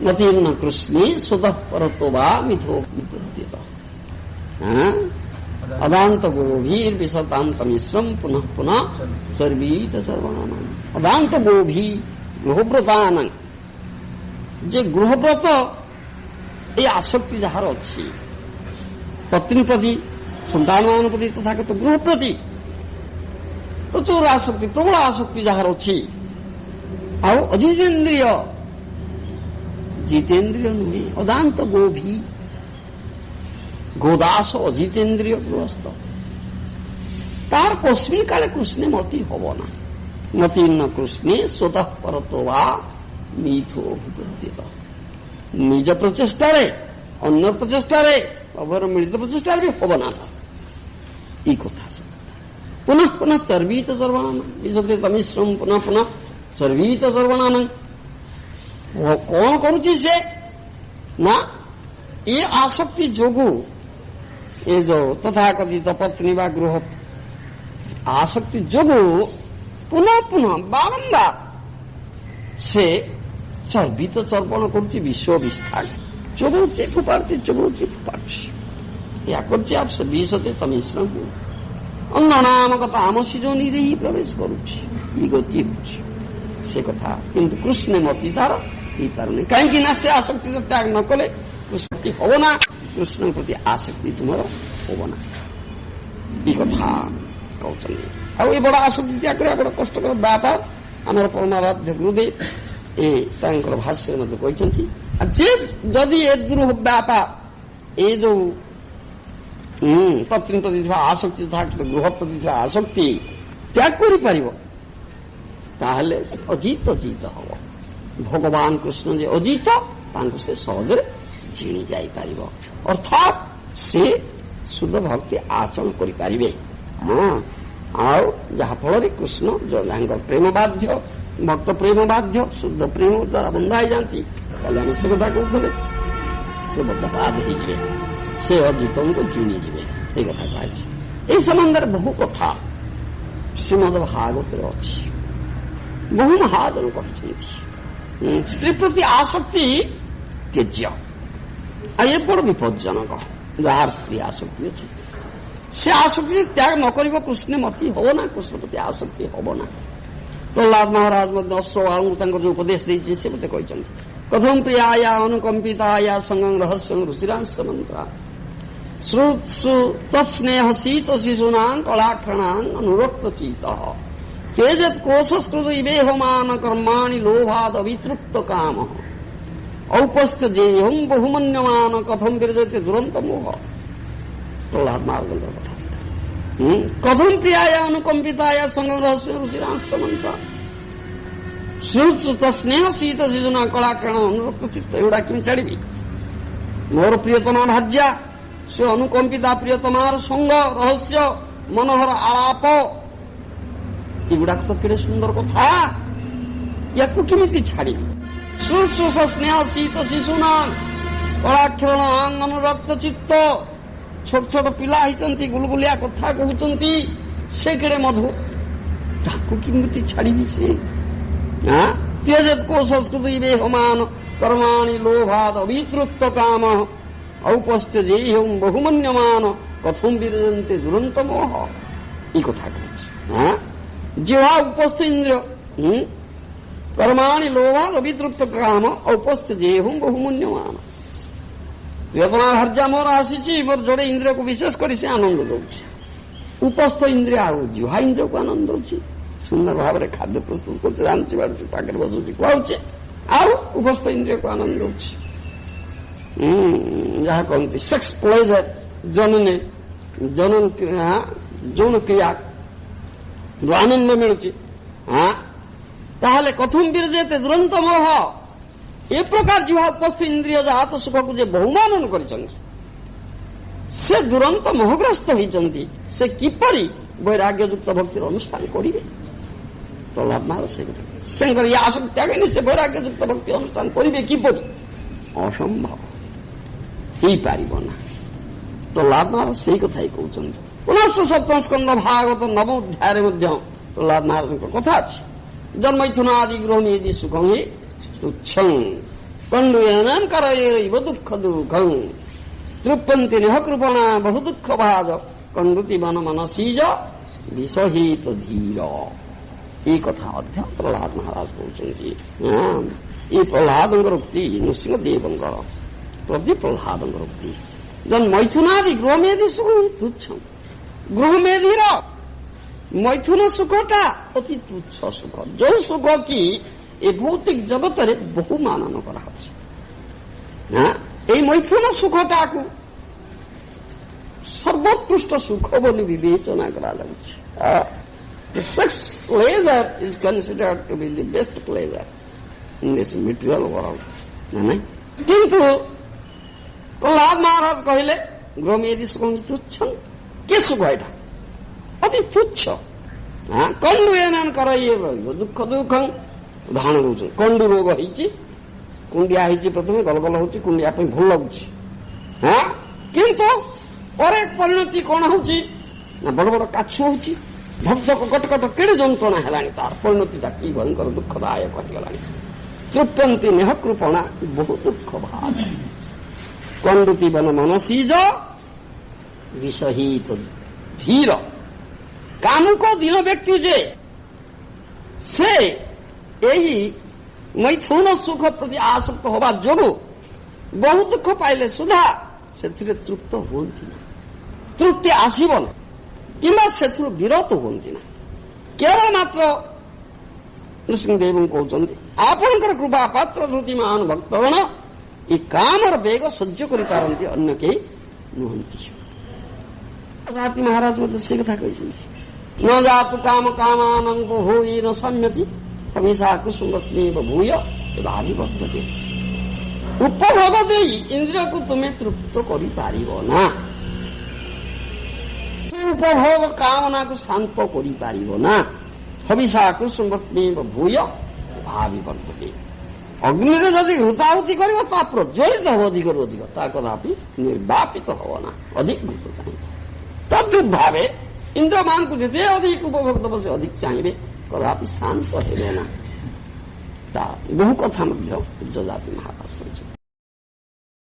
मतीर्ण कृष्णे स्वतः परतो वा मिथो विपद्यत अदांत गोभीर विशतांत मिश्रम पुनः पुनः सर्वीत सर्वाण अदांत गोभी गृहव्रतान जे गृहव्रत ये आसक्ति जार अच्छी पत्नी प्रति संतान मान प्रति तथा तो गृह प्रति प्रचुर आसक्ति प्रबल आसक्ति जार अच्छी आउ अजितेन्द्रिय जितेन्द्रिय नुहे अदांत गोभी गोदास अजितेन्द्रिय गृहस्थ तार कस्मिन काले कृष्णे मती हब ना मतीर्ण कृष्णे स्वतः परतो वा मिथो अभिपद्यत निज प्रचेष्टार अन्य प्रचेष्टार अगर मिलित प्रचेष्टार भी हब ना कथा पुनः पुनः चर्वीत सर्वाण विशते तमिश्रम पुनः पुनः चर्वीत सर्वाण कौन करुची से ना ये आसक्ति जोगु ये जो तथाकथित पत्नी व गृह आसक्ति जोगु पुनः पुनः बारंबार से चर्बित चर्पण करुची विश्व विस्तार चोगुची फुपारती या करुची आप विशते तमिश्रम अन्न नामक तामसी जो निरे ही प्रवेश करुची ये गति होची से कथा किंतु कृष्ण मती तार कहीं से आसक्ति तो त्याग न कले कृष्ण की हब ना कृष्ण प्रति आसक्ति तुम हब ना कथा कौशल्य ଆଉ ଏ ବଡ ଆସକ୍ତି ତ୍ୟାଗ କରିବା ବଡ କଷ୍ଟକର ବ୍ୟାପାର ଆମର ପରମାରାଧ୍ୟ ଗୁରୁଦେବ ଏ ତାଙ୍କର ଭାଷ୍ୟରେ ମଧ୍ୟ କହିଛନ୍ତି ଯେ ଯଦି ଏ ଦୃହ ବ୍ୟାପାର ଏ ଯୋଉ ପତ୍ନୀ ପ୍ରତି ଥିବା ଆସକ୍ତି ତଥା ଗୃହ ପ୍ରତି ଥିବା ଆସକ୍ତି ତ୍ୟାଗ କରିପାରିବ ତାହେଲେ ସେ ଅଜିତ ହବ ଭଗବାନ କୃଷ୍ଣ ଯେ ଅଜିତ ତାଙ୍କୁ ସେ ସହଜରେ ଜିଣି ଯାଇପାରିବ ଅର୍ଥାତ୍ ସେ ଶୁଦ୍ଧ ଭକ୍ତି ଆଚରଣ କରିପାରିବେ ଆଉ ଯାହାଫଳରେ କୃଷ୍ଣ ଯାହାଙ୍କର ପ୍ରେମ ବାଧ୍ୟ ଭକ୍ତ ପ୍ରେମ ବାଧ୍ୟ ଶୁଦ୍ଧ ପ୍ରେମ ଦ୍ୱାରା ବନ୍ଧା ହେଇଯାନ୍ତି ତାହେଲେ ଆମେ ସେ କଥା କହୁଥିଲେ ସେ ବଦ୍ଧପାଦ ହେଇଯିବେ ସେ ଅଜିତଙ୍କୁ ଜିଣିଯିବେ ଏଇ କଥା କୁହାଯାଇଛି। ଏହି ସମ୍ବନ୍ଧରେ ବହୁ କଥା ଶ୍ରୀମଦ୍ ଭାଗବତରେ ଅଛି ବହୁ ମହାଜନ କହିଛନ୍ତି ସ୍ତ୍ରୀ ପ୍ରତି ଆସକ୍ତି ତ୍ୟଜ୍ୟ ଆଉ ଏ ବଡ଼ ବିପଜ୍ଜନକ ଯାହାର ସ୍ତ୍ରୀ ଆସକ୍ତି ଅଛି ସେ ଆସକ୍ତି ତ୍ୟାଗ ନ କରିବ କୃଷ୍ଣ ମତି ହବ ନା କୃଷ୍ଣ ପ୍ରତି ଆସକ୍ତି ହବ ନା। ପ୍ରହ୍ଲାଦ ମହାରାଜ ମଧ୍ୟ ଅଶ୍ରବାଳଙ୍କୁ ତାଙ୍କର ଯୋଉ ଉପଦେଶ ଦେଇଛି ସେ ମୋତେ କହିଛନ୍ତି କଥମ ପ୍ରିୟାୟା ଅନୁକମ୍ପିତାୟା ସଙ୍ଗଂ ରହସ୍ୟଂ ରୁଚିରାଂଶ ମନ୍ତ୍ର ଶ୍ରୁତ୍ସୁ ତତ୍ସ୍ନେହ ଶୀତ ଶିଶୁନାଂ କଳାକ୍ଷଣାଂ ଅନୁରକ୍ତ ଚିତ୍ତଃ तेजत कोशस्कृत इवेहमान कर्माणि लोभाद अभितृप्त काम औपस्थ जेयम बहुमन्यमान कथम विरजते दुरंत मोह प्रहलाद महाराज कथा कथम प्रियाया अनुकंपिताया संगम रहस्य रुचिरांश मंत्र श्रुत स्नेह शीत शिशुना कलाकरण अनुरक्त चित्त एगुड़ा कि छाड़ी मोर प्रियतमा भाज्या से अनुकंपिता प्रियतमार संग रहस्य मनोहर आलाप ଏଗୁଡାକ ତ କେଡ଼େ ସୁନ୍ଦର କଥା ୟାକୁ କେମିତି ଛାଡ଼ିବି ସୁଶ୍ରୁଷ ସ୍ନେହ ଶୀତ ଶିଶୁନା କଳାକ୍ଷରଣ ଅନୁରକ୍ତ ଚିତ୍ତ ଛୋଟ ଛୋଟ ପିଲା ହେଇଛନ୍ତି ଗୁଲଗୁଲିଆ କଥା କହୁଛନ୍ତି ସେ କେଡ଼େ ମଧୁର ତାକୁ କେମିତି ଛାଡ଼ିବି ସେ त्यजत को संस्कृति बेहमान कर्माणि लोभाद अभितृप्त काम औपस्थ्य जेयम बहुमन्यमान कथम विरजन्ते दुरंत मोह ये कथा कह जिह्वा उपस्थ इंद्र कर्माणि लोभाद अभितृप्त काम औपस्थ जेयम बहुमन्यमान प्रियतमा हर्जा मोर आसी मोर जोड़े इंद्रिय को विशेष कर से आनंद दौर उपस्थ इंद्रिय आ जिह्वा इंद्रिय को आनंद दौर सुंदर भाव में खाद्य प्रस्तुत कर पाखे बसुची खुआचे उपस्थ इंद्रिय को आनंद दौर जहाँ कहते सेक्स प्लेजर जनने जनन क्रिया जौन क्रिया ଆନନ୍ଦ ମିଳୁଛି। ତାହେଲେ କଥମ ବିରଜେତେ ଦୁରନ୍ତ ମୋହ, ଏ ପ୍ରକାର ଯାହା ଉପସ୍ଥିତ ଇନ୍ଦ୍ରିୟ ଜାତ ସୁଖକୁ ଯେ ବହୁମାନନ କରିଛନ୍ତି, ସେ ଦୁରନ୍ତ ମୋହଗ୍ରସ୍ତ ହୋଇଛନ୍ତି। ସେ କିପରି ବୈରାଗ୍ୟଯୁକ୍ତ ଭକ୍ତିର ଅନୁଷ୍ଠାନ କରିବେ? ପ୍ରହ୍ଲାଦ ମହାରାଜ ସେ କଥା, ସେଙ୍କର ଇଏ ଆସକ୍ତି ତ୍ୟାଗେନି ସେ ବୈରାଗ୍ୟଯୁକ୍ତ ଭକ୍ତି ଅନୁଷ୍ଠାନ କରିବେ କିପରି? ଅସମ୍ଭବ, ହେଇପାରିବ ନା। ପ୍ରହ୍ଲାଦ ମହାରାଜ ସେଇ କଥା ହିଁ କହୁଛନ୍ତି। ପୁନଶ୍ଚ ସପ୍ତମ ସ୍କନ୍ଧ ଭାଗବତ ନବମ ଅଧ୍ୟାୟରେ ମଧ୍ୟ ପ୍ରହ୍ଲାଦ ମହାରାଜଙ୍କ କଥା ଅଛି। ଜନ୍ମୈଥୁନ ଆଦି ଗୃହମି ଯଦି ସୁଖଂ ହି ତୁଚ୍ଛଂ କଣ୍ଡୁୟନଂ କରୟୈବ ଦୁଃଖ ଦୁଃଖଂ ତୃପ୍ୟନ୍ତି ନିହ କୃପଣା ବହୁ ଦୁଃଖ ଭାଜ କଣ୍ଡୁତି ମନ ମନସୀଜ ବିଷହିତ ଧୀର। এই କଥା ମଧ୍ୟ ପ୍ରହ୍ଲାଦ ମହାରାଜ କହୁଛନ୍ତି। এই ପ୍ରହ୍ଲାଦଙ୍କର ଉକ୍ତି ନୃସିଂହଦେବଙ୍କର ପ୍ରତି ପ୍ରହ୍ଲାଦଙ୍କର ଉକ୍ତି। ମୈଥୁନାଦି ଗୃହମେଧି ସୁଖ ତୁଚ୍ଛ, ଗୃହମେଧିର ମୈଥୁନ ସୁଖଟା ଅତି ତୁଚ୍ଛ ସୁଖ, ଯୋଉ ସୁଖ କି ଏ ଭୌତିକ ଜଗତରେ ବହୁ ମାନନ କରାହଉଛି। এই ମୈଥୁନ ସୁଖଟାକୁ ସର୍ବୋତ୍କୃଷ୍ଟ ସୁଖ ବୋଲି ବିବେଚନା କରାଯାଉଛି। The sex pleasure is considered to be the best pleasure in this material world. ନାଇଁ, କିନ୍ତୁ ପ୍ରହ୍ଲାଦ ମହାରାଜ କହିଲେ ଗୃହମେଧି ସୁଖ ତୁଚ୍ଛ। କି ସୁଖ ଏଇଟା? ଅତି ତୁଚ୍ଛ। କଣ୍ଡୁ ଏମାନଙ୍କର ଇଏ ରହିବ ଦୁଃଖ ଦୁଃଖ। ଉଦାହରଣ ଦଉଛନ୍ତି, କଣ୍ଡୁ ରୋଗ ହେଇଛି, କୁଣ୍ଡିଆ ହେଇଛି, ପ୍ରଥମେ ଗଲଗଲ ହଉଛି, କୁଣ୍ଡିଆ ପାଇଁ ଭଲ ଲାଗୁଛି। କିନ୍ତୁ ପରେ ପରିଣତି କଣ ହଉଛି ନା ବଡ ବଡ କାଛୁ ହଉଛି, ଧକ କଟକଟ କେଡେ ଯନ୍ତ୍ରଣା ହେଲାଣି, ତାର ପରିଣତିଟା କି ଭୟଙ୍କର ଦୁଃଖଦାୟକ ହେଇଗଲାଣି। ତୃପ୍ୟନ୍ତି ନେହ କୃପଣା ବହୁ ଦୁଃଖ ଭାବ କଣ୍ଡୁତି ବନ ମନସୀଜ ବିଷହିତ ଧୀର। କାମୁକ ଦିନ ବ୍ୟକ୍ତି ଯେ ସେ ଏହି ମୈଥୁନ ସୁଖ ପ୍ରତି ଆସକ୍ତ ହେବା ଯୋଗୁଁ ବହୁ ଦୁଃଖ ପାଇଲେ ସୁଦ୍ଧା ସେଥିରେ ତୃପ୍ତ ହୁଅନ୍ତି ନା, ତୃପ୍ତି ଆସିବ ନା, କିମ୍ବା ସେଥିରୁ ବିରତ ହୁଅନ୍ତି ନା। କେବଳ ମାତ୍ର ନୃସିଂହଦେବ କହୁଛନ୍ତି ଆପଣଙ୍କର କୃପା ପାତ୍ର ଧୃତିମାନ ଭକ୍ତଗଣ ଏ କାମର ବେଗ ସହ୍ୟ କରିପାରନ୍ତି, ଅନ୍ୟ କେହି ନୁହନ୍ତି। ମହାରାଜ ମଧ୍ୟ ସେ କଥା କହିଛନ୍ତି, ନ ଜାତୁ କାମ କାମାନଙ୍କ ହୋଇ ନ ସମ୍ୟତି ହମିଷା କୁସୁମସ୍ନେବ ଭୂୟ ଭାବିବର୍ତ୍ତତେ। ଉପଭୋଗ ଦେଇ ଇନ୍ଦ୍ରିୟକୁ ତୁମେ ତୃପ୍ତ କରିପାରିବ ନା, ଉପଭୋଗ କାମନାକୁ ଶାନ୍ତ କରିପାରିବ ନା। ହବିଷା କୁସୁମସ୍ନେବ ଭୂୟ ଭାବିବର୍ତ୍ତତେ। ଅଗ୍ନିରେ ଯଦି ହୃତାହୁତି କରିବ ତା ପ୍ରଜ୍ୱଳିତ ହେବ ଅଧିକରୁ ଅଧିକ, ତା କଦାପି ନିର୍ବାପିତ ହେବ ନା, ଅଧିକ ଘୃତ ଚାହିଁବ। ତଦ୍ରୁପ ଭାବେ ଇନ୍ଦ୍ରମାନଙ୍କୁ ଯେତେ ଅଧିକ ଉପଭୋଗ ଦେବ ସେ ଅଧିକ ଚାହିଁବେ, କଦାପି ଶାନ୍ତ ହେବେ ନା। ତା ବହୁ କଥା ମଧ୍ୟ ଯଜାତି ମହାରାଜ କହିଛନ୍ତି।